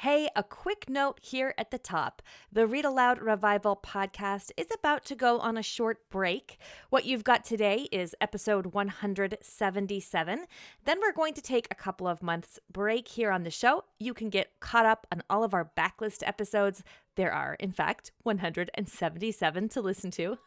Hey, a quick note here at the top. The Read-Aloud Revival podcast is about to go on a short break. What you've got today is episode 177. Then we're going to take a couple of months break here on the show. You can get caught up on all of our backlist episodes. There are, in fact, 177 to listen to.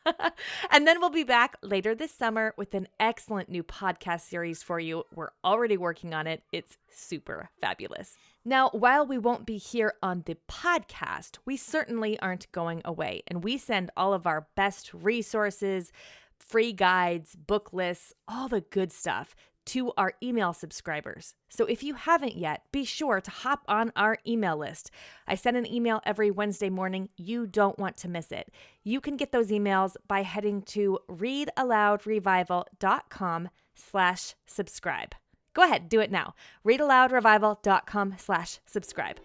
And then we'll be back later this summer with an excellent new podcast series for you. We're already working on it. It's super fabulous. Now, while we won't be here on the podcast, we certainly aren't going away. And we send all of our best resources, free guides, book lists, all the good stuff to our email subscribers. So if you haven't yet, be sure to hop on our email list. I send an email every Wednesday morning. You don't want to miss it. You can get those emails by heading to readaloudrevival.com/subscribe. Go ahead, do it now. readaloudrevival.com/subscribe.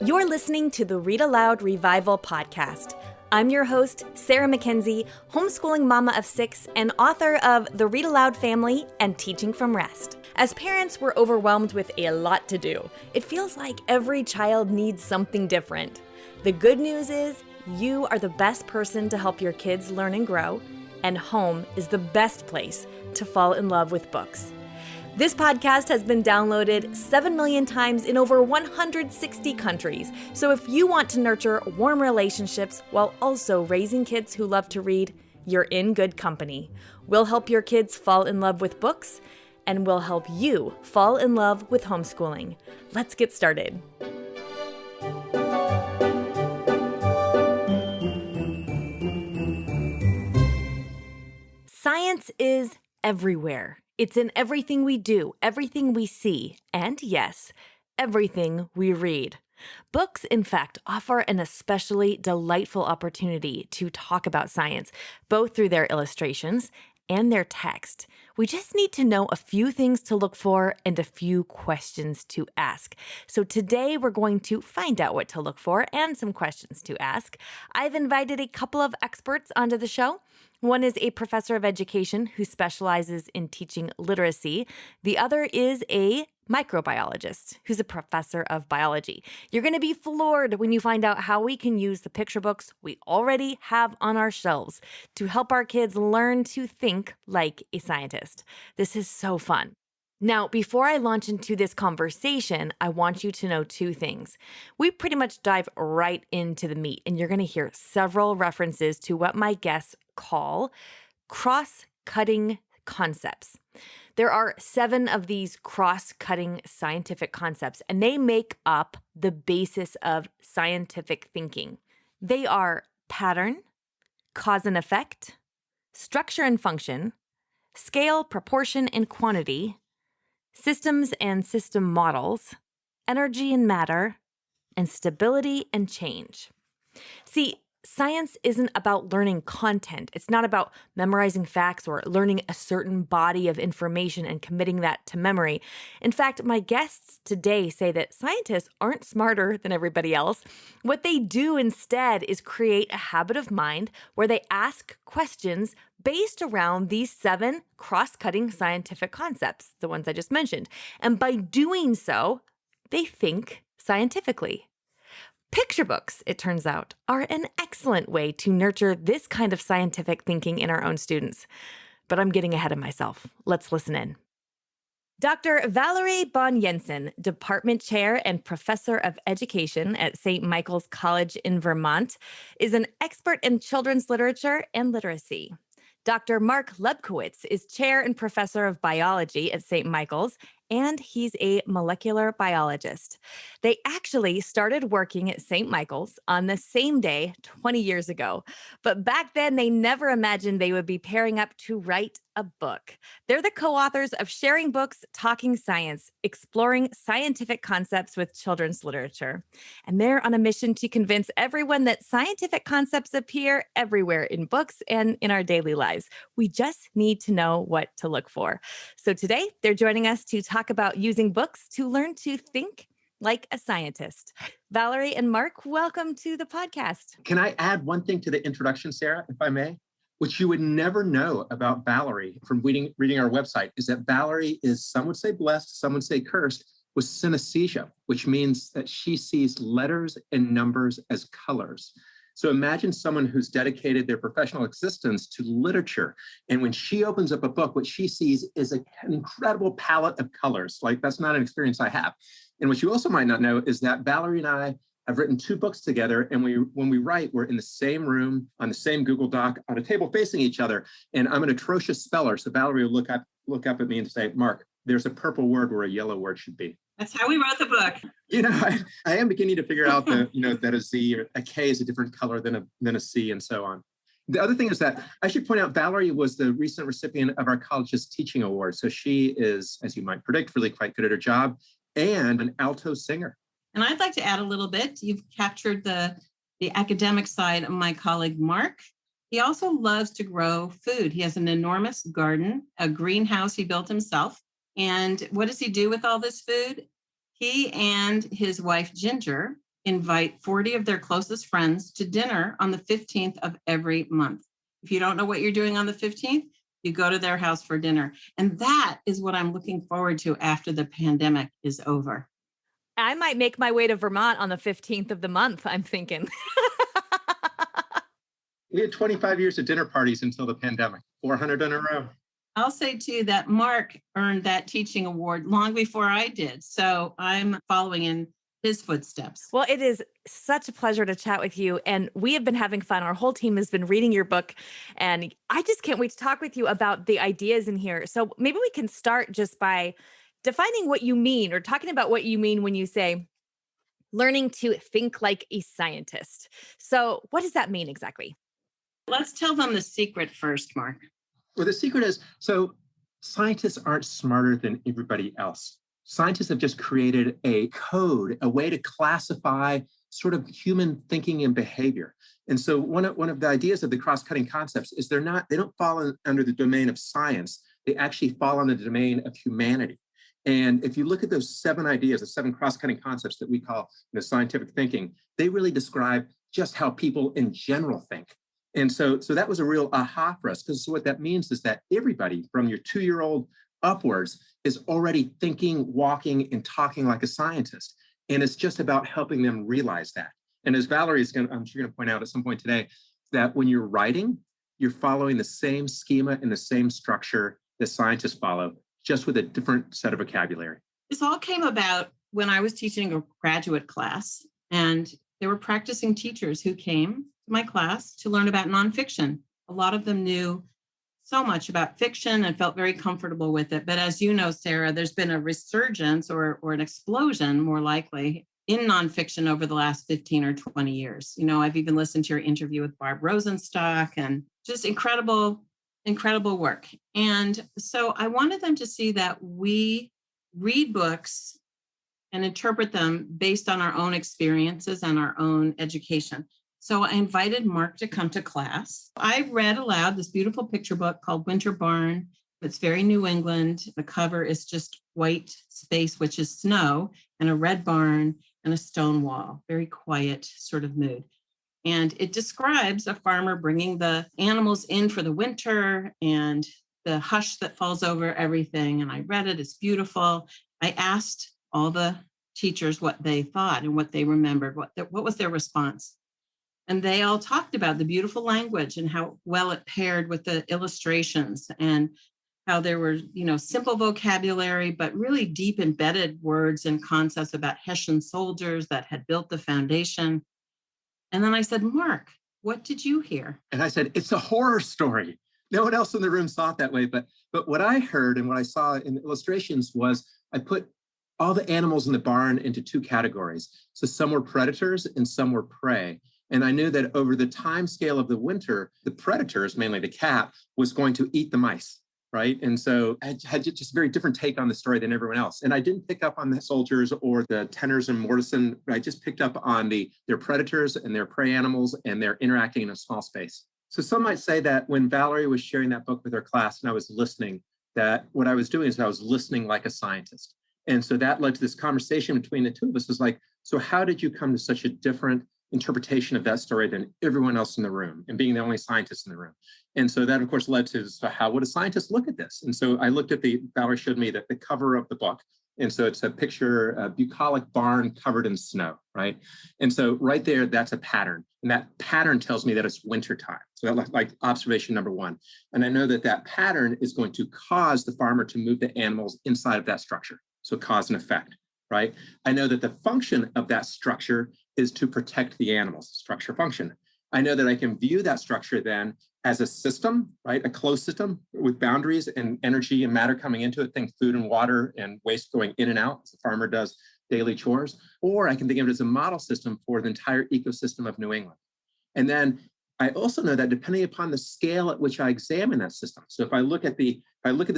You're listening to the Read Aloud Revival podcast. I'm your host, Sarah Mackenzie, homeschooling mama of 6 and author of The Read Aloud Family and Teaching from Rest. As parents, we're overwhelmed with a lot to do. It feels like every child needs something different. The good news is you are the best person to help your kids learn and grow, and home is the best place to fall in love with books. This podcast has been downloaded 7 million times in over 160 countries. So if you want to nurture warm relationships while also raising kids who love to read, you're in good company. We'll help your kids fall in love with books, and we'll help you fall in love with homeschooling. Let's get started. Science is everywhere. It's in everything we do, everything we see, and yes, everything we read. Books, in fact, offer an especially delightful opportunity to talk about science, both through their illustrations and their text. We just need to know a few things to look for and a few questions to ask. So today we're going to find out what to look for and some questions to ask. I've invited a couple of experts onto the show. One is a professor of education who specializes in teaching literacy. The other is a microbiologist who's a professor of biology. You're going to be floored when you find out how we can use the picture books we already have on our shelves to help our kids learn to think like a scientist. This is so fun. Now, before I launch into this conversation, I want you to know two things. We pretty much dive right into the meat, and you're going to hear several references to what my guests call cross-cutting concepts. There are 7 of these cross-cutting scientific concepts, and they make up the basis of scientific thinking. They are pattern, cause and effect, structure and function, scale, proportion, and quantity, systems and system models, energy and matter, and stability and change. See, science isn't about learning content. It's not about memorizing facts or learning a certain body of information and committing that to memory. In fact, my guests today say that scientists aren't smarter than everybody else. What they do instead is create a habit of mind where they ask questions based around these 7 cross-cutting scientific concepts, the ones I just mentioned. And by doing so, they think scientifically. Picture books, it turns out, are an excellent way to nurture this kind of scientific thinking in our own students. But I'm getting ahead of myself. Let's listen in. Dr. Valerie Bang-Jensen, Department Chair and Professor of Education at St. Michael's College in Vermont, is an expert in children's literature and literacy. Dr. Mark Lubkowitz is Chair and Professor of Biology at St. Michael's, and he's a molecular biologist. They actually started working at St. Michael's on the same day 20 years ago. But back then, they never imagined they would be pairing up to write a book. They're the co-authors of Sharing Books, Talking Science, Exploring Scientific Concepts with Children's Literature. And they're on a mission to convince everyone that scientific concepts appear everywhere in books and in our daily lives. We just need to know what to look for. So today, they're joining us to talk about using books to learn to think like a scientist. Valerie and Mark, welcome to the podcast. Can I add one thing to the introduction, Sarah, if I may? What you would never know about Valerie from reading our website is that Valerie is, some would say blessed, some would say cursed, with synesthesia, which means that she sees letters and numbers as colors. So imagine someone who's dedicated their professional existence to literature. And when she opens up a book, what she sees is an incredible palette of colors. Like, that's not an experience I have. And what you also might not know is that Valerie and I have written 2 books together, and when we write, we're in the same room, on the same Google Doc, on a table facing each other. And I'm an atrocious speller, so Valerie will look up at me and say, "Mark, there's a purple word where a yellow word should be." That's how we wrote the book. I am beginning to figure out that a Z or a K is a different color than a C, and so on. The other thing is that I should point out, Valerie was the recent recipient of our college's teaching award. So she is, as you might predict, really quite good at her job, and an alto singer. And I'd like to add a little bit. You've captured the academic side of my colleague, Mark. He also loves to grow food. He has an enormous garden, a greenhouse he built himself. And what does he do with all this food? He and his wife, Ginger, invite 40 of their closest friends to dinner on the 15th of every month. If you don't know what you're doing on the 15th, you go to their house for dinner. And that is what I'm looking forward to after the pandemic is over. I might make my way to Vermont on the 15th of the month, I'm thinking. We had 25 years of dinner parties until the pandemic, 400 in a row. I'll say too that Mark earned that teaching award long before I did. So I'm following in his footsteps. Well, it is such a pleasure to chat with you. And we have been having fun. Our whole team has been reading your book. And I just can't wait to talk with you about the ideas in here. So maybe we can start just by defining what you mean, or talking about what you mean when you say learning to think like a scientist. So what does that mean exactly? Let's tell them the secret first, Mark. Well, the secret is, so scientists aren't smarter than everybody else. Scientists have just created a code, a way to classify sort of human thinking and behavior. And so one of the ideas of the cross-cutting concepts is they don't fall under the domain of science. They actually fall under the domain of humanity. And if you look at those 7 ideas, the 7 cross-cutting concepts that we call scientific thinking, they really describe just how people in general think. And so that was a real aha for us, because what that means is that everybody from your 2-year-old upwards is already thinking, walking, and talking like a scientist. And it's just about helping them realize that. And as Valerie is going to point out at some point today, that when you're writing, you're following the same schema and the same structure that scientists follow, just with a different set of vocabulary. This all came about when I was teaching a graduate class, and there were practicing teachers who came to my class to learn about nonfiction. A lot of them knew so much about fiction and felt very comfortable with it. But as you know, Sarah, there's been a resurgence or an explosion, more likely, in nonfiction over the last 15 or 20 years. I've even listened to your interview with Barb Rosenstock, and just incredible work. And so I wanted them to see that we read books and interpret them based on our own experiences and our own education. So I invited Mark to come to class. I read aloud this beautiful picture book called Winter Barn. It's very New England. The cover is just white space, which is snow, and a red barn and a stone wall. Very quiet sort of mood. And it describes a farmer bringing the animals in for the winter and the hush that falls over everything. And I read it. It's beautiful. I asked all the teachers what they thought and what they remembered, what was their response. And they all talked about the beautiful language and how well it paired with the illustrations, and how there were, simple vocabulary, but really deep embedded words and concepts about Hessian soldiers that had built the foundation. And then I said, Mark, what did you hear? And I said, it's a horror story. No one else in the room saw it that way. But what I heard and what I saw in the illustrations was I put all the animals in the barn into 2 categories. So some were predators and some were prey. And I knew that over the time scale of the winter, the predators, mainly the cat, was going to eat the mice, right? And so I had just a very different take on the story than everyone else. And I didn't pick up on the soldiers or the tenors and mortison. I just picked up on their predators and their prey animals, and they're interacting in a small space. So some might say that when Valerie was sharing that book with her class and I was listening, that what I was doing is I was listening like a scientist. And so that led to this conversation between the two of us. It was like, so how did you come to such a different interpretation of that story than everyone else in the room and being the only scientist in the room. And so that, of course, led to how would a scientist look at this? And so I looked at Valerie showed me the cover of the book. And so it's a picture, a bucolic barn covered in snow, right? And so right there, that's a pattern. And that pattern tells me that it's wintertime. So that's like observation number one. And I know that that pattern is going to cause the farmer to move the animals inside of that structure. So cause and effect, right? I know that the function of that structure is to protect the animals, structure function. I know that I can view that structure then as a system, right? A closed system with boundaries and energy and matter coming into it, think food and water and waste going in and out as the farmer does daily chores. Or I can think of it as a model system for the entire ecosystem of New England. And then I also know that depending upon the scale at which I examine that system. So if I look at the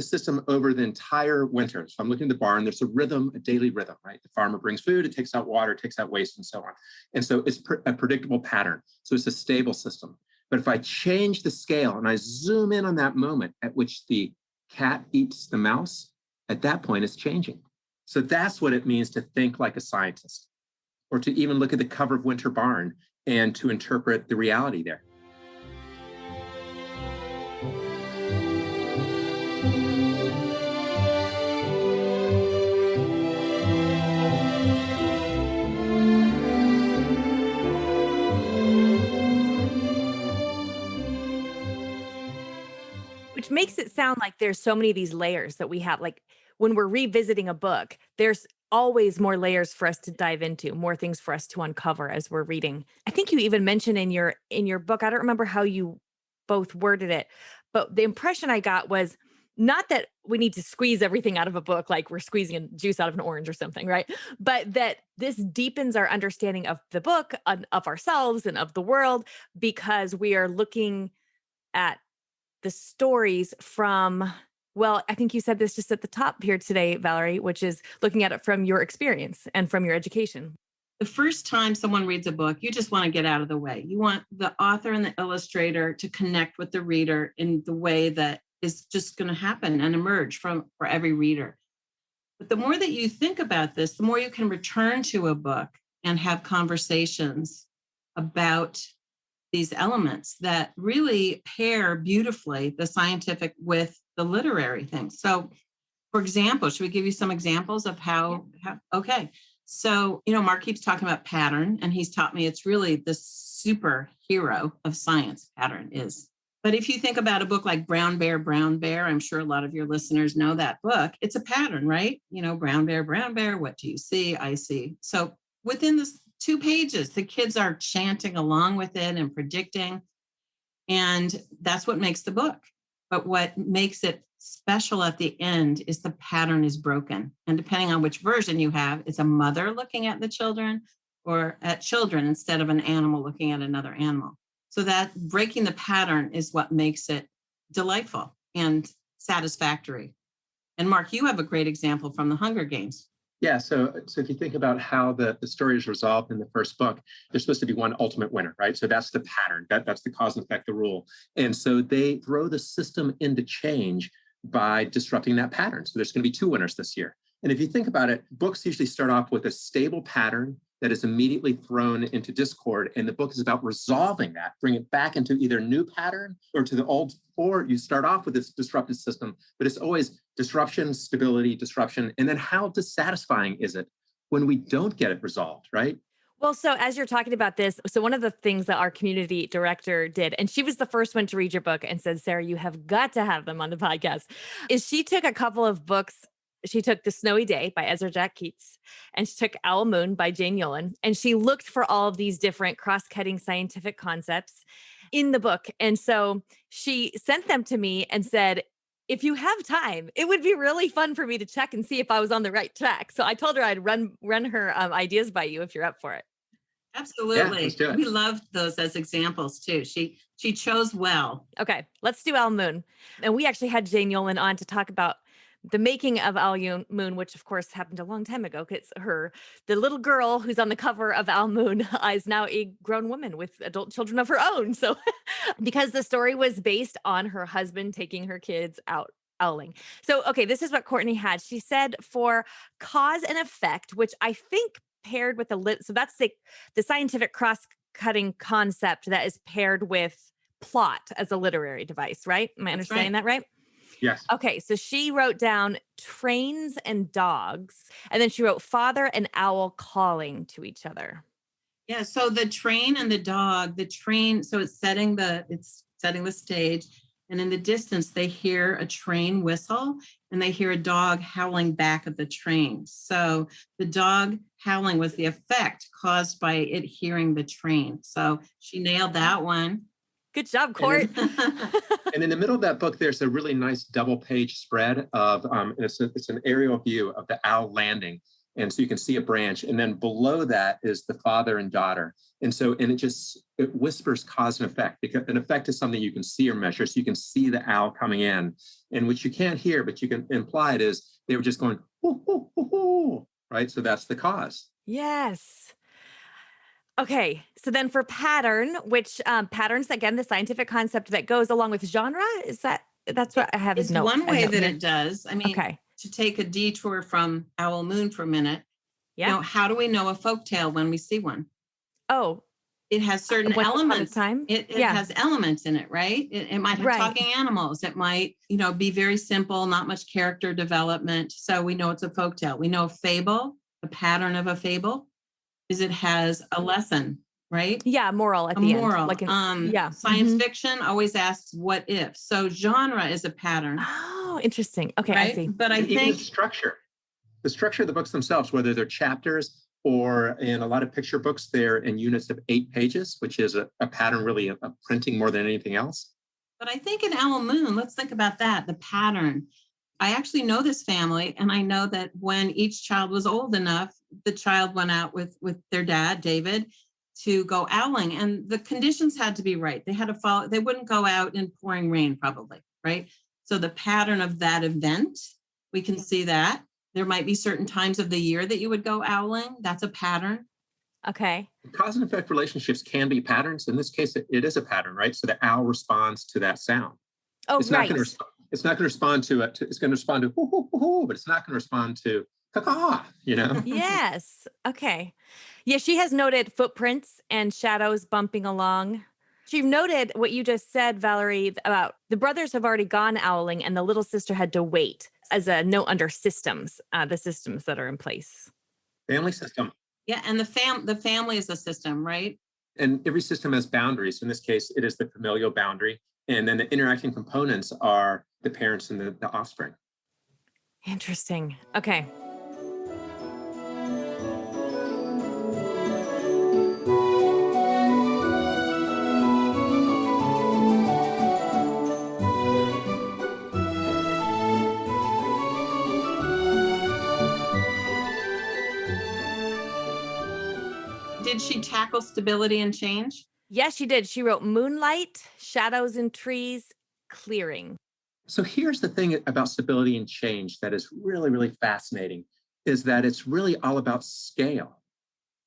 system over the entire winter, so I'm looking at the barn, there's a rhythm, a daily rhythm, right? The farmer brings food, it takes out water, it takes out waste, and so on. And so it's a predictable pattern. So it's a stable system. But if I change the scale and I zoom in on that moment at which the cat eats the mouse, at that point it's changing. So that's what it means to think like a scientist, or to even look at the cover of Winter Barn and to interpret the reality there. Which makes it sound like there's so many of these layers that we have. Like when we're revisiting a book, there's always more layers for us to dive into, more things for us to uncover as we're reading. I think you even mentioned in your book, I don't remember how you both worded it, but the impression I got was not that we need to squeeze everything out of a book like we're squeezing a juice out of an orange or something, right? But that this deepens our understanding of the book, of ourselves and of the world, because we are looking at the stories from, well, I think you said this just at the top here today, Valerie, which is looking at it from your experience and from your education. The first time someone reads a book, you just want to get out of the way. You want the author and the illustrator to connect with the reader in the way that is just going to happen and emerge for every reader. But the more that you think about this, the more you can return to a book and have conversations about these elements that really pair beautifully the scientific with the literary things. So, for example, should we give you some examples of how okay. So, Mark keeps talking about pattern, and he's taught me it's really the superhero of science, pattern is. But if you think about a book like Brown Bear, I'm sure a lot of your listeners know that book. It's a pattern, right? Brown Bear, what do you see? I see. So within this 2 pages, the kids are chanting along with it and predicting. And that's what makes the book. But what makes it special at the end is the pattern is broken. And depending on which version you have, it's a mother looking at the children or at children instead of an animal looking at another animal. So that breaking the pattern is what makes it delightful and satisfactory. And Mark, you have a great example from the Hunger Games. Yeah, so if you think about how the story is resolved in the first book, there's supposed to be one ultimate winner, right? So that's the pattern, that's the cause and effect, the rule. And so they throw the system into change by disrupting that pattern. So there's going to be 2 winners this year. And if you think about it, books usually start off with a stable pattern that is immediately thrown into discord. And the book is about resolving that, bring it back into either new pattern or to the old, or you start off with this disrupted system, but it's always disruption, stability, disruption. And then how dissatisfying is it when we don't get it resolved, right? Well, so as you're talking about this, so one of the things that our community director did, and she was the first one to read your book and said, Sarah, you have got to have them on the podcast, is she took a couple of books. She took The Snowy Day by Ezra Jack Keats, and she took Owl Moon by Jane Yolen, and she looked for all of these different cross-cutting scientific concepts in the book. And so she sent them to me and said, if you have time, it would be really fun for me to check and see if I was on the right track. So I told her I'd run her ideas by you if you're up for it. Absolutely. Yeah, we loved those as examples too. She chose well. Okay, let's do Owl Moon. And we actually had Jane Yolen on to talk about the making of Owl Moon, which of course happened a long time ago. It's the little girl who's on the cover of Owl Moon is now a grown woman with adult children of her own. So because the story was based on her husband taking her kids out owling. So, okay, this is what Courtney had. She said for cause and effect, which I think paired with so that's the scientific cross-cutting concept that is paired with plot as a literary device, right? Am I understanding that right? Yes. Okay, so she wrote down trains and dogs, and then she wrote father and owl calling to each other. Yeah. So the train and the dog, the train, so it's setting the stage. And in the distance, they hear a train whistle and they hear a dog howling back at the train. So the dog howling was the effect caused by it hearing the train. So she nailed that one. Good job, Court. And in the middle of that book, there's a really nice double page spread of, it's an aerial view of the owl landing. And so you can see a branch. And then below that is the father and daughter. And it whispers cause and effect, because an effect is something you can see or measure. So you can see the owl coming in, and which you can't hear, but you can imply it is they were just going, hoo, hoo, hoo, hoo, right? So that's the cause. Yes. Okay. So then for pattern, which patterns, again, the scientific concept that goes along with genre, that's what I have as It's note. one way that it does. I mean, okay. To take a detour from Owl Moon for a minute, Yeah. how do we know a folktale when we see one? Oh, it has certain elements. It has elements in it, right? It might have talking animals. It might, be very simple, not much character development. So we know it's a folktale. We know a fable, a pattern of a fable is it has a lesson, right? Yeah, moral at the moral. end. Science fiction always asks what if. So genre is a pattern. Oh, interesting. Okay, right? I see. But I even think the structure of the books themselves, whether they're chapters or in a lot of picture books, they're in units of 8 pages, which is a pattern really of printing more than anything else. But I think in Owl Moon, let's think about that, the pattern. I actually know this family, and I know that when each child was old enough, the child went out with their dad, David, to go owling, and the conditions had to be right. They had to follow, they wouldn't go out in pouring rain probably, right? So the pattern of that event, we can see that. There might be certain times of the year that you would go owling. That's a pattern. Okay. Cause and effect relationships can be patterns. In this case, it is a pattern, right? So the owl responds to that sound. Oh, it's right. It's not going to respond to it. It's going to respond to hoo, hoo, hoo, hoo, but it's not going to respond to caw, Yes. Okay. Yeah, she has noted footprints and shadows bumping along. She noted what you just said, Valerie, about the brothers have already gone owling and the little sister had to wait as a note under systems, the systems that are in place. Family system. Yeah, and the family is a system, right? And every system has boundaries. In this case, it is the familial boundary. And then the interacting components are the parents and the offspring. Interesting. Okay. Did she tackle stability and change? Yes, she did. She wrote moonlight, shadows in trees, clearing. So here's the thing about stability and change that is really, really fascinating, is that it's really all about scale,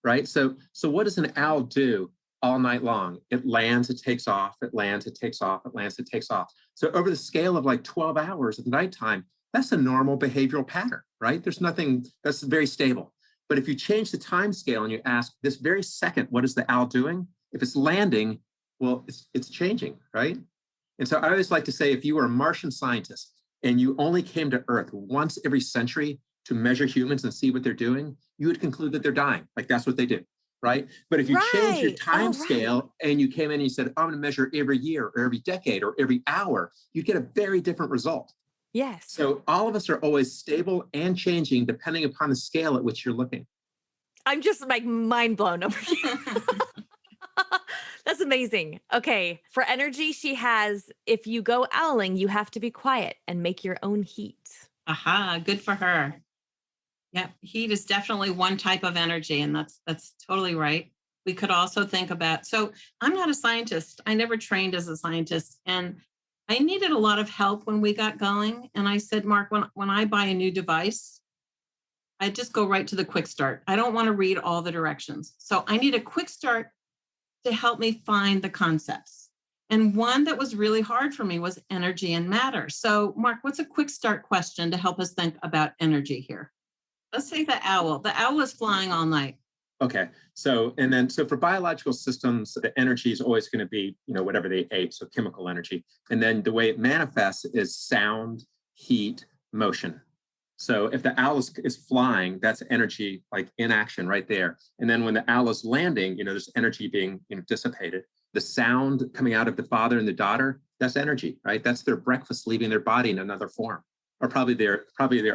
right? So what does an owl do all night long? It lands, it takes off, it lands, it takes off, it lands, it takes off. So over the scale of like 12 hours of nighttime, that's a normal behavioral pattern, right? There's nothing that's very stable. But if you change the time scale and you ask this very second, what is the owl doing? If it's landing, well, it's changing, right? And so I always like to say, if you were a Martian scientist and you only came to Earth once every century to measure humans and see what they're doing, you would conclude that they're dying. Like that's what they do, right? But if you change your time scale and you came in and you said, I'm going to measure every year or every decade or every hour, you'd get a very different result. Yes. So all of us are always stable and changing depending upon the scale at which you're looking. I'm just like mind blown over here. That's amazing. Okay. For energy, she has, if you go owling, you have to be quiet and make your own heat. Aha, good for her. Yeah, heat is definitely one type of energy, and that's totally right. We could also think about, so I'm not a scientist. I never trained as a scientist, and I needed a lot of help when we got going. And I said, Mark, when I buy a new device, I just go right to the quick start. I don't want to read all the directions. So I need a quick start to help me find the concepts. And one that was really hard for me was energy and matter. So Mark, what's a quick start question to help us think about energy here? Let's say the owl. The owl is flying all night. Okay. So for biological systems, the energy is always going to be, whatever they ate. So chemical energy. And then the way it manifests is sound, heat, motion. So if the owl is flying, that's energy like in action right there. And then when the owl is landing, there's energy being dissipated. The sound coming out of the father and the daughter, that's energy, right? That's their breakfast leaving their body in another form. Or probably their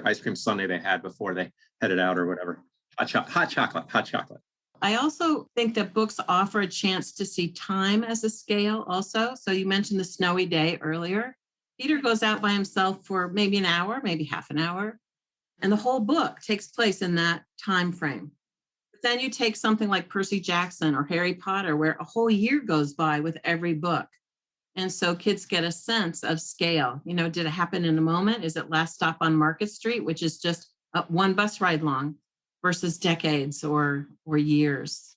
ice cream sundae they had before they headed out or whatever. Hot chocolate. I also think that books offer a chance to see time as a scale also. So you mentioned the snowy day earlier. Peter goes out by himself for maybe an hour, maybe half an hour. And the whole book takes place in that time frame. But then you take something like Percy Jackson or Harry Potter, where a whole year goes by with every book. And so kids get a sense of scale. Did it happen in a moment? Is it last stop on Market Street, which is just one bus ride long, versus decades or years?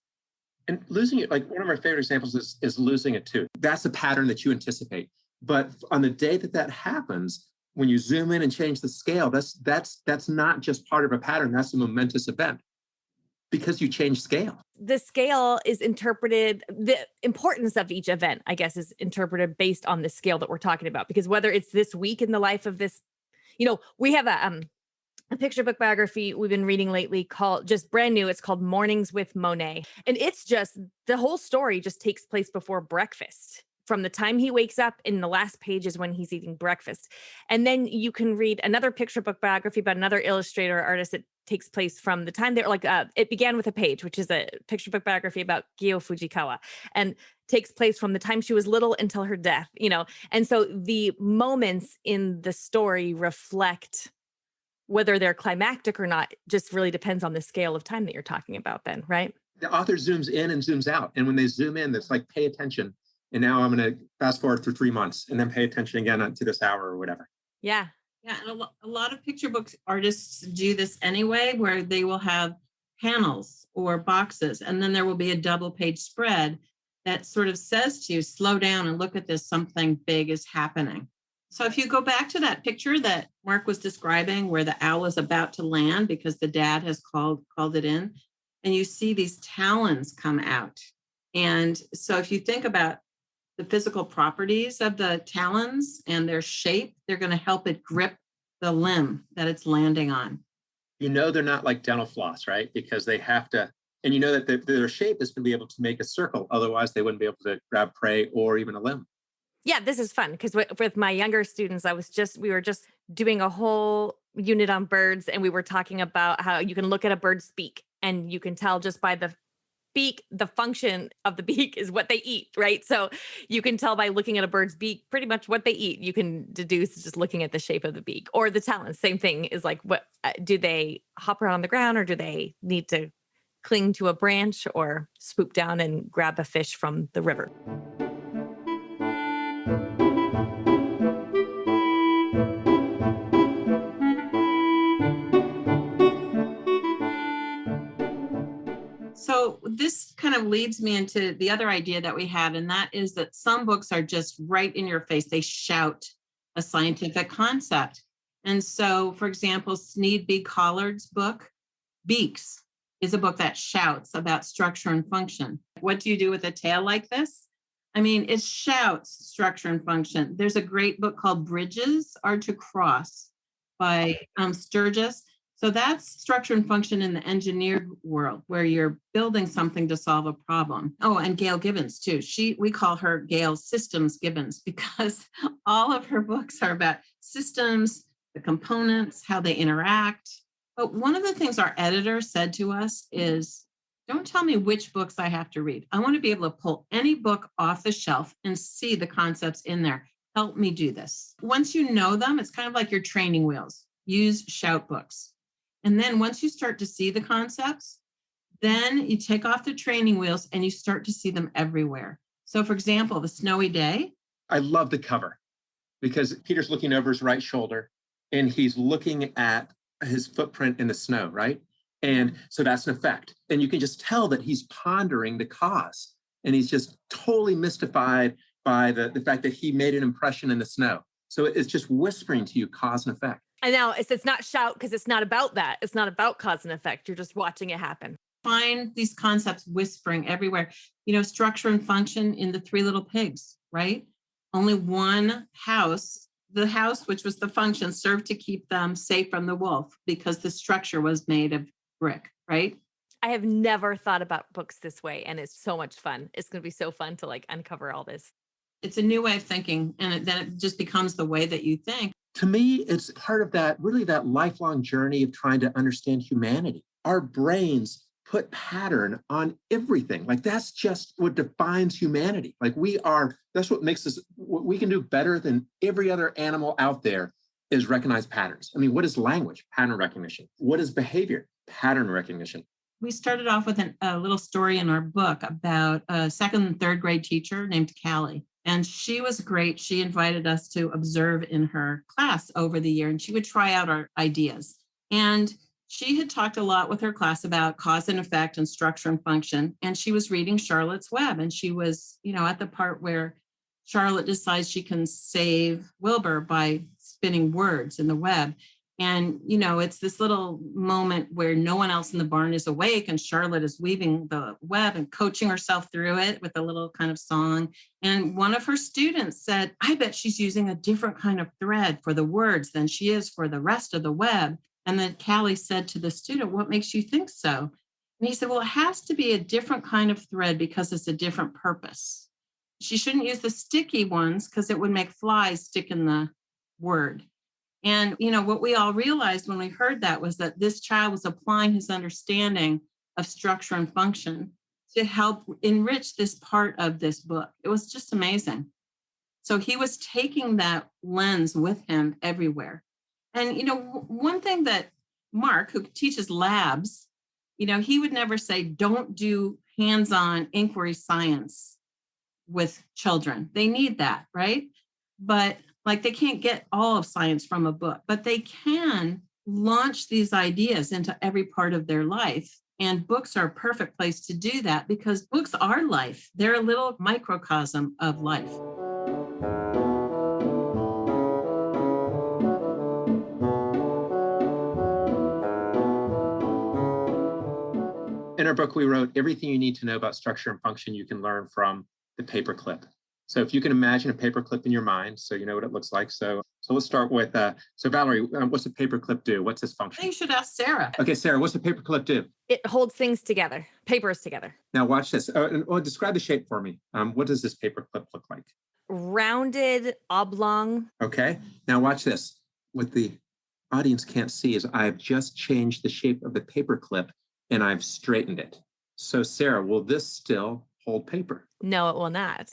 And losing it, like one of my favorite examples is losing a tooth. That's a pattern that you anticipate. But on the day that happens, when you zoom in and change the scale, that's not just part of a pattern. That's a momentous event because you change scale. The scale is interpreted, the importance of each event, I guess, is interpreted based on the scale that we're talking about. Because whether it's this week in the life of this, we have a picture book biography we've been reading lately called, just brand new. It's called Mornings with Monet. And it's just, the whole story just takes place before breakfast. From the time he wakes up, in the last page is when he's eating breakfast. And then you can read another picture book biography about another illustrator or artist that takes place from the time they're like, It Began with a Page, which is a picture book biography about Gyo Fujikawa, and takes place from the time she was little until her death, And so the moments in the story reflect whether they're climactic or not, just really depends on the scale of time that you're talking about then, right? The author zooms in and zooms out. And when they zoom in, it's like, pay attention. And now I'm going to fast forward through 3 months and then pay attention again to this hour or whatever. Yeah. Yeah. And a lot of picture book artists do this anyway, where they will have panels or boxes, and then there will be a double page spread that sort of says to you, slow down and look at this, something big is happening. So if you go back to that picture that Mark was describing, where the owl is about to land because the dad has called it in, and you see these talons come out. And so if you think about the physical properties of the talons and their shape, they're going to help it grip the limb that it's landing on. They're not like dental floss, right? Because they have to, and that their shape is going to be able to make a circle. Otherwise, they wouldn't be able to grab prey or even a limb. Yeah, this is fun because with my younger students, we were just doing a whole unit on birds, and we were talking about how you can look at a bird's beak and you can tell just by the beak, the function of the beak is what they eat, right? So you can tell by looking at a bird's beak pretty much what they eat. You can deduce just looking at the shape of the beak. Or the talons, same thing, is like, what do they hop around on the ground, or do they need to cling to a branch or swoop down and grab a fish from the river? So this kind of leads me into the other idea that we had, and that is that some books are just right in your face. They shout a scientific concept. And so, for example, Sneed B. Collard's book, Beaks, is a book that shouts about structure and function. What do you do with a tale like this? I mean, it shouts structure and function. There's a great book called Bridges Are to Cross by Sturgis. So that's structure and function in the engineered world, where you're building something to solve a problem. Oh, and Gail Gibbons too. We call her Gail Systems Gibbons because all of her books are about systems, the components, how they interact. But one of the things our editor said to us is, don't tell me which books I have to read. I want to be able to pull any book off the shelf and see the concepts in there. Help me do this. Once you know them, it's kind of like your training wheels. Use shout books. And then once you start to see the concepts, then you take off the training wheels and you start to see them everywhere. So for example, the snowy day. I love the cover because Peter's looking over his right shoulder and he's looking at his footprint in the snow, right? And so that's an effect. And you can just tell that he's pondering the cause. And he's just totally mystified by the fact that he made an impression in the snow. So it's just whispering to you cause and effect. And now it's not shout because it's not about that. It's not about cause and effect. You're just watching it happen. Find these concepts whispering everywhere. You know, structure and function in the Three Little Pigs, right? Only one house, the house, which was the function, served to keep them safe from the wolf because the structure was made of brick, right? I have never thought about books this way, and it's so much fun. It's going to be so fun to like uncover all this. It's a new way of thinking, and then it just becomes the way that you think. To me, it's part of that, really that lifelong journey of trying to understand humanity. Our brains put pattern on everything. Like that's just what defines humanity. Like that's what makes us, what we can do better than every other animal out there is recognize patterns. I mean, what is language? Pattern recognition. What is behavior? Pattern recognition. We started off with a little story in our book about a second and third grade teacher named Callie. And she was great. She invited us to observe in her class over the year, and she would try out our ideas. And she had talked a lot with her class about cause and effect and structure and function. And she was reading Charlotte's Web. And she was, at the part where Charlotte decides she can save Wilbur by spinning words in the web. And, it's this little moment where no one else in the barn is awake and Charlotte is weaving the web and coaching herself through it with a little kind of song. And one of her students said, I bet she's using a different kind of thread for the words than she is for the rest of the web. And then Callie said to the student, what makes you think so? And he said, well, it has to be a different kind of thread because it's a different purpose. She shouldn't use the sticky ones because it would make flies stick in the word. And, what we all realized when we heard that was that this child was applying his understanding of structure and function to help enrich this part of this book. It was just amazing. So he was taking that lens with him everywhere. And, one thing that Mark, who teaches labs, he would never say, don't do hands-on inquiry science with children. They need that, right? But they can't get all of science from a book, but they can launch these ideas into every part of their life. And books are a perfect place to do that because books are life. They're a little microcosm of life. In our book, we wrote everything you need to know about structure and function you can learn from the paperclip. So if you can imagine a paperclip in your mind, so you know what it looks like. So let's start with, so Valerie, what's a paperclip do? What's its function? I think you should ask Sarah. Okay, Sarah, what's a paperclip do? It holds things together, papers together. Now watch this. Describe the shape for me. What does this paperclip look like? Rounded, oblong. Okay, now watch this. What the audience can't see is I've just changed the shape of the paperclip and I've straightened it. So Sarah, will this still hold paper? No, it will not.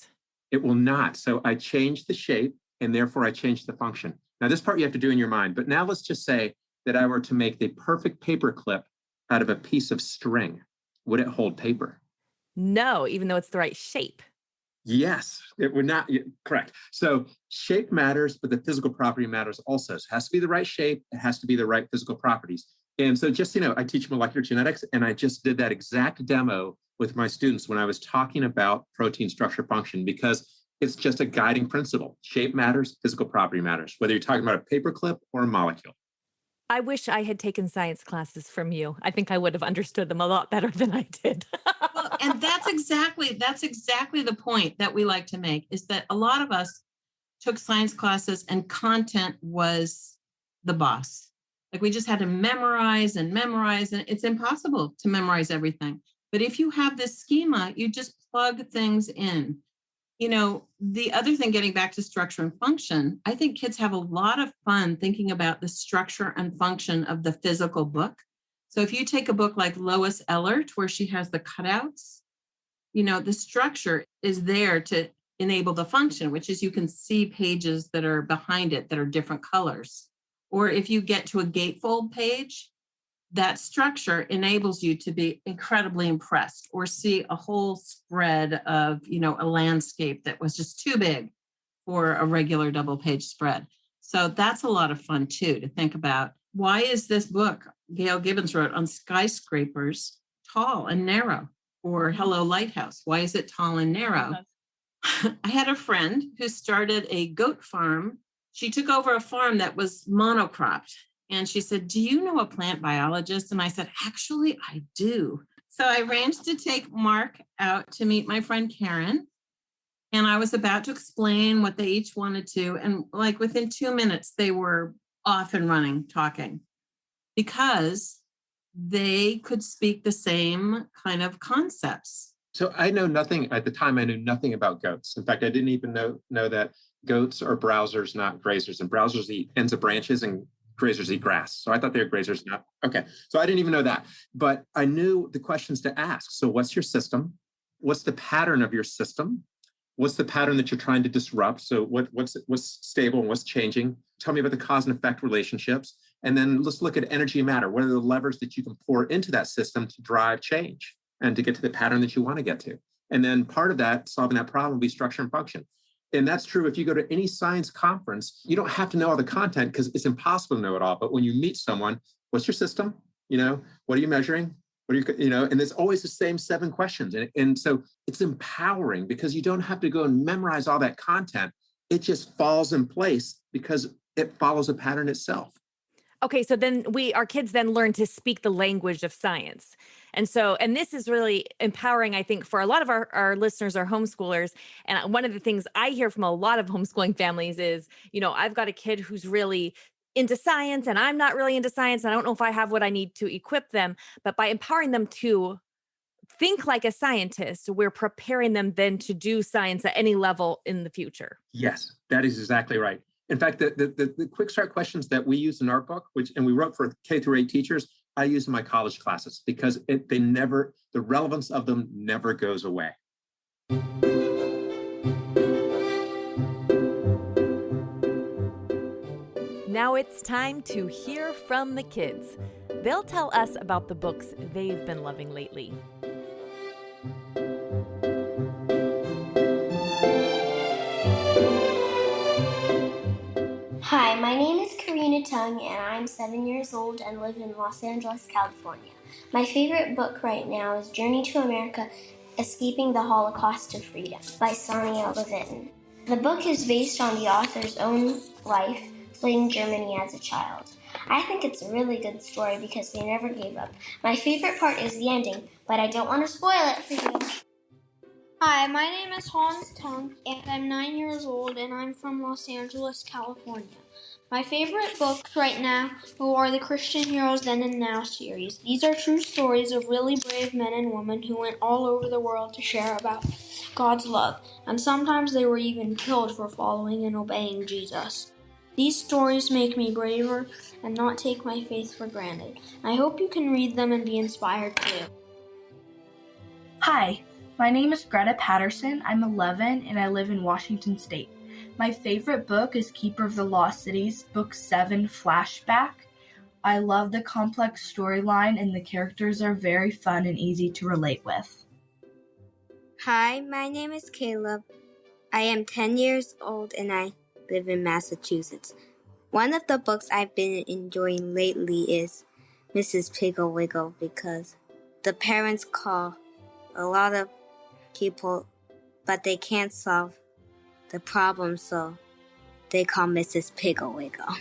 It will not. So I changed the shape and therefore I changed the function. Now this part you have to do in your mind, but now let's just say that I were to make the perfect paper clip out of a piece of string. Would it hold paper? No, even though it's the right shape. Yes, it would not. Correct. So shape matters, but the physical property matters also. So it has to be the right shape. It has to be the right physical properties. And so just, I teach molecular genetics, and I just did that exact demo with my students when I was talking about protein structure function, because it's just a guiding principle. Shape matters, physical property matters, whether you're talking about a paperclip or a molecule. I wish I had taken science classes from you. I think I would have understood them a lot better than I did. Well, and that's exactly the point that we like to make, is that a lot of us took science classes and content was the boss. Like we just had to memorize, and it's impossible to memorize everything. But if you have this schema, you just plug things in. The other thing, getting back to structure and function, I think kids have a lot of fun thinking about the structure and function of the physical book. So if you take a book like Lois Ehlert, where she has the cutouts, the structure is there to enable the function, which is you can see pages that are behind it that are different colors. Or if you get to a gatefold page, that structure enables you to be incredibly impressed or see a whole spread of, a landscape that was just too big for a regular double page spread. So that's a lot of fun too, to think about. Why is this book Gail Gibbons wrote on skyscrapers tall and narrow? Or Hello Lighthouse, why is it tall and narrow? I had a friend who started a goat farm. She took over a farm that was monocropped. And she said, do you know a plant biologist? And I said, actually, I do. So I arranged to take Mark out to meet my friend Karen. And I was about to explain what they each wanted to. And like within 2 minutes, they were off and running, talking, because they could speak the same kind of concepts. So I know nothing, at the time I knew nothing about goats. In fact, I didn't even know that goats are browsers, not grazers. And browsers eat ends of branches and grazers eat grass. So I thought they were grazers, not, okay. So I didn't even know that, but I knew the questions to ask. So what's your system? What's the pattern of your system? What's the pattern that you're trying to disrupt? So what's stable and what's changing? Tell me about the cause and effect relationships. And then let's look at energy and matter. What are the levers that you can pour into that system to drive change and to get to the pattern that you want to get to? And then part of that, solving that problem, will be structure and function. And that's true if you go to any science conference, you don't have to know all the content because it's impossible to know it all. But when you meet someone, what's your system? What are you measuring? And there's always the same 7 questions. And so it's empowering because you don't have to go and memorize all that content. It just falls in place because it follows a pattern itself. Okay, so then our kids then learn to speak the language of science. And this is really empowering, I think, for a lot of our listeners are homeschoolers. And one of the things I hear from a lot of homeschooling families is, I've got a kid who's really into science and I'm not really into science. And I don't know if I have what I need to equip them, but by empowering them to think like a scientist, we're preparing them then to do science at any level in the future. Yes, that is exactly right. In fact, the quick start questions that we use in our book, and we wrote for K through 8 teachers, I use in my college classes because the relevance of them never goes away. Now it's time to hear from the kids. They'll tell us about the books they've been loving lately. Hi, my name is Karina Tung, and I'm 7 years old and live in Los Angeles, California. My favorite book right now is Journey to America, Escaping the Holocaust to Freedom by Sonia Levin. The book is based on the author's own life fleeing Germany as a child. I think it's a really good story because they never gave up. My favorite part is the ending, but I don't want to spoil it for you. Hi, my name is Hans Tung, and I'm 9 years old, and I'm from Los Angeles, California. My favorite books right now are the Christian Heroes Then and Now series. These are true stories of really brave men and women who went all over the world to share about God's love, and sometimes they were even killed for following and obeying Jesus. These stories make me braver and not take my faith for granted. I hope you can read them and be inspired too. Hi, my name is Greta Patterson. I'm 11 and I live in Washington State. My favorite book is Keeper of the Lost Cities, Book 7, Flashback. I love the complex storyline and the characters are very fun and easy to relate with. Hi, my name is Caleb. I am 10 years old and I live in Massachusetts. One of the books I've been enjoying lately is Mrs. Piggle Wiggle because the parents call a lot of people, but they can't solve the problem, so they call Mrs. Piggle Wiggle.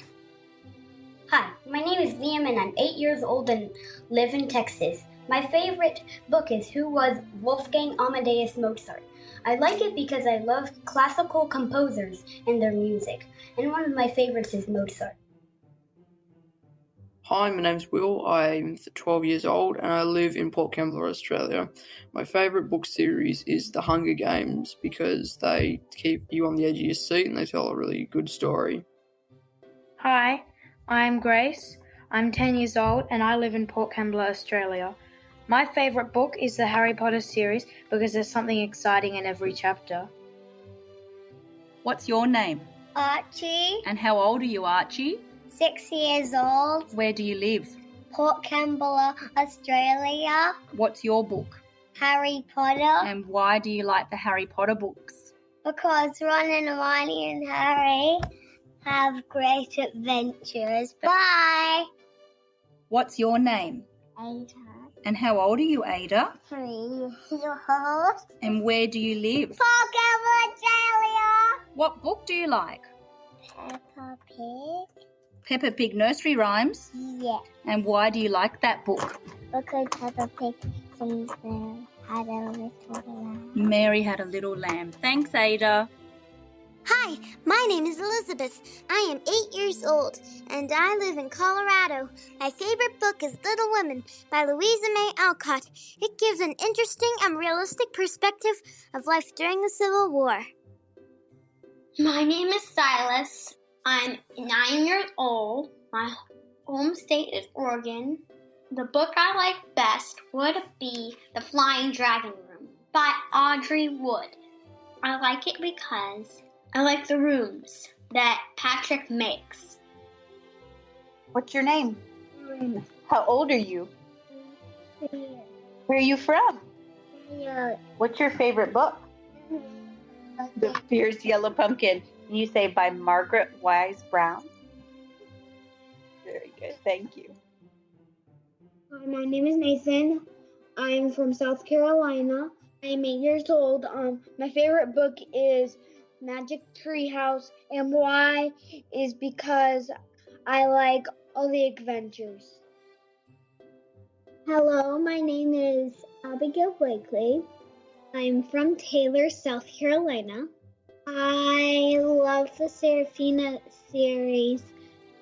Hi, my name is Liam and I'm 8 years old and live in Texas. My favorite book is Who Was Wolfgang Amadeus Mozart? I like it because I love classical composers and their music, and one of my favorites is Mozart. Hi, my name's Will. I'm 12 years old and I live in Port Kembla, Australia. My favourite book series is The Hunger Games because they keep you on the edge of your seat and they tell a really good story. Hi, I'm Grace. I'm 10 years old and I live in Port Kembla, Australia. My favorite book is the Harry Potter series because there's something exciting in every chapter. What's your name? Archie. And how old are you, Archie? 6 years old. Where do you live? Port Kembla, Australia. What's your book? Harry Potter. And why do you like the Harry Potter books? Because Ron and Hermione and Harry have great adventures. Bye. What's your name? Ada. And how old are you, Ada? 3 years old. And where do you live? Port Kembla, Australia. What book do you like? Peppa Pig. Peppa Pig Nursery Rhymes? Yeah. And why do you like that book? Because Peppa Pig had a little lamb. Mary had a little lamb. Thanks, Ada. Hi, my name is Elizabeth. I am 8 years old, and I live in Colorado. My favorite book is Little Women by Louisa May Alcott. It gives an interesting and realistic perspective of life during the Civil War. My name is Silas. I'm 9 years old. My home state is Oregon. The book I like best would be The Flying Dragon Room by Audrey Wood. I like it because I like the rooms that Patrick makes. What's your name? How old are you? Where are you from? What's your favorite book? The Fierce Yellow Pumpkin. You say by Margaret Wise Brown? Very good. Thank you. Hi, my name is Nathan. I'm from South Carolina. I'm 8 years old. My favorite book is Magic Treehouse, and why is because I like all the adventures. Hello, my name is Abigail Blakely. I'm from Taylor, South Carolina. I love the Serafina series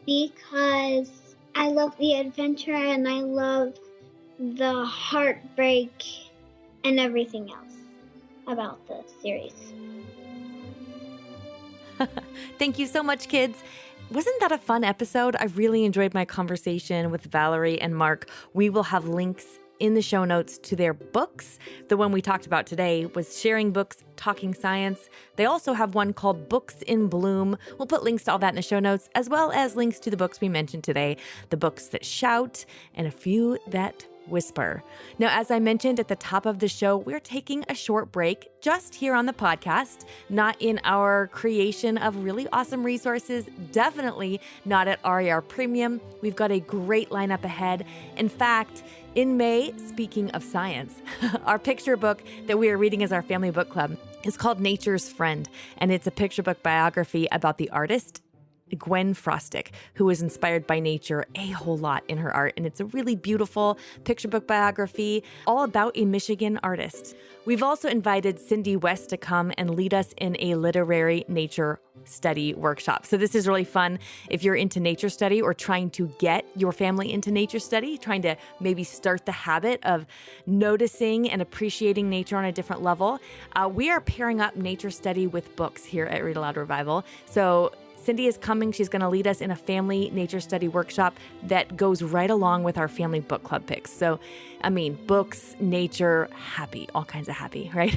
because I love the adventure and I love the heartbreak and everything else about the series. Thank you so much, kids. Wasn't that a fun episode? I really enjoyed my conversation with Valerie and Mark. We will have links in the show notes to their books. The one we talked about today was Sharing Books, Talking Science. They also have one called Books in Bloom. We'll put links to all that in the show notes, as well as links to the books we mentioned today, the books that shout and a few that whisper. Now, as I mentioned at the top of the show, we're taking a short break just here on the podcast, not in our creation of really awesome resources, definitely not at RAR Premium. We've got a great lineup ahead. In fact, in May, speaking of science, our picture book that we are reading as our family book club is called Nature's Friend, and it's a picture book biography about the artist Gwen Frostic, who was inspired by nature a whole lot in her art. And it's a really beautiful picture book biography all about a Michigan artist. We've also invited Cindy West to come and lead us in a literary nature study workshop. So this is really fun if you're into nature study or trying to get your family into nature study, trying to maybe start the habit of noticing and appreciating nature on a different level. We are pairing up nature study with books here at Read-Aloud Revival. So Cindy is coming. She's going to lead us in a family nature study workshop that goes right along with our family book club picks. So, I mean, books, nature, happy, all kinds of happy, right?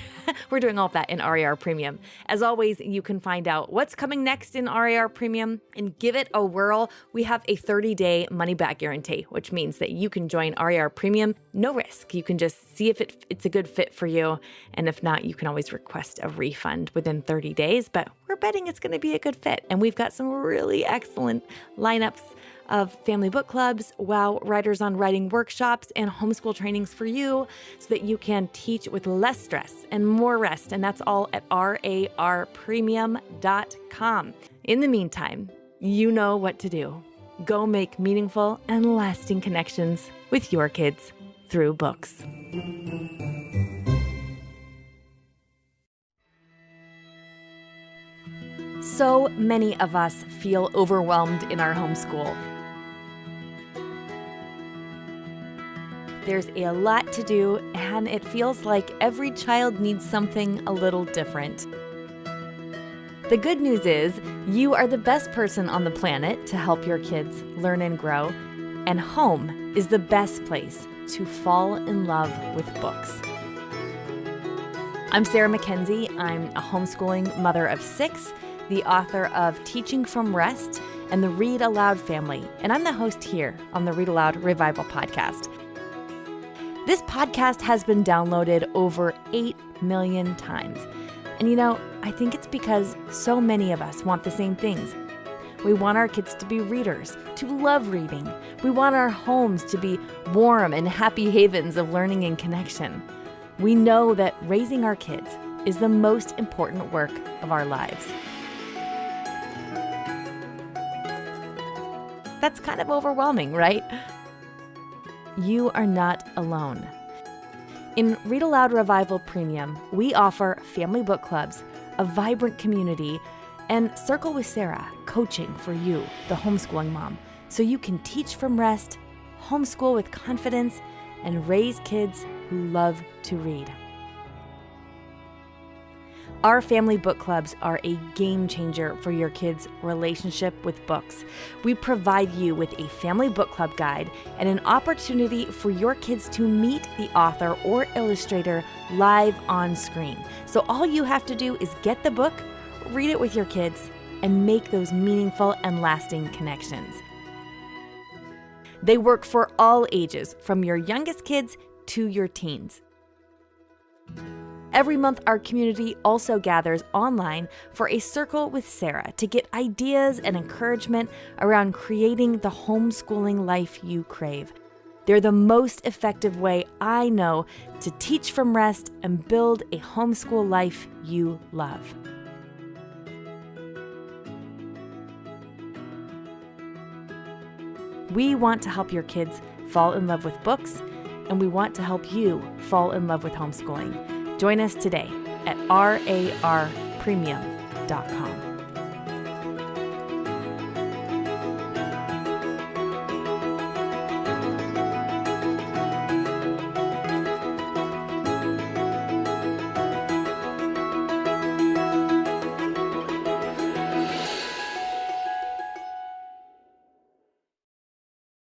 We're doing all of that in RAR Premium. As always, you can find out what's coming next in RAR Premium and give it a whirl. We have a 30-day money-back guarantee, which means that you can join RAR Premium, no risk. You can just see if it's a good fit for you. And if not, you can always request a refund within 30 days. But we're betting it's going to be a good fit. And we've got some really excellent lineups of family book clubs, WOW Writers on Writing workshops, and homeschool trainings for you so that you can teach with less stress and more rest. And that's all at rarpremium.com. In the meantime, you know what to do. Go make meaningful and lasting connections with your kids through books. So many of us feel overwhelmed in our homeschool. There's a lot to do, and it feels like every child needs something a little different. The good news is, you are the best person on the planet to help your kids learn and grow, and home is the best place to fall in love with books. I'm Sarah Mackenzie. I'm a homeschooling mother of 6, the author of Teaching from Rest and the Read-Aloud family, and I'm the host here on the Read-Aloud Revival Podcast. This podcast has been downloaded over 8 million times. And you know, I think it's because so many of us want the same things. We want our kids to be readers, to love reading. We want our homes to be warm and happy havens of learning and connection. We know that raising our kids is the most important work of our lives. That's kind of overwhelming, right? You are not alone. In Read-Aloud Revival Premium, we offer family book clubs, a vibrant community, and Circle with Sarah, coaching for you, the homeschooling mom, so you can teach from rest, homeschool with confidence, and raise kids who love to read. Our family book clubs are a game changer for your kids' relationship with books. We provide you with a family book club guide and an opportunity for your kids to meet the author or illustrator live on screen. So all you have to do is get the book, read it with your kids, and make those meaningful and lasting connections. They work for all ages, from your youngest kids to your teens. Every month, our community also gathers online for a Circle with Sarah to get ideas and encouragement around creating the homeschooling life you crave. They're the most effective way I know to teach from rest and build a homeschool life you love. We want to help your kids fall in love with books, and we want to help you fall in love with homeschooling. Join us today at rarpremium.com.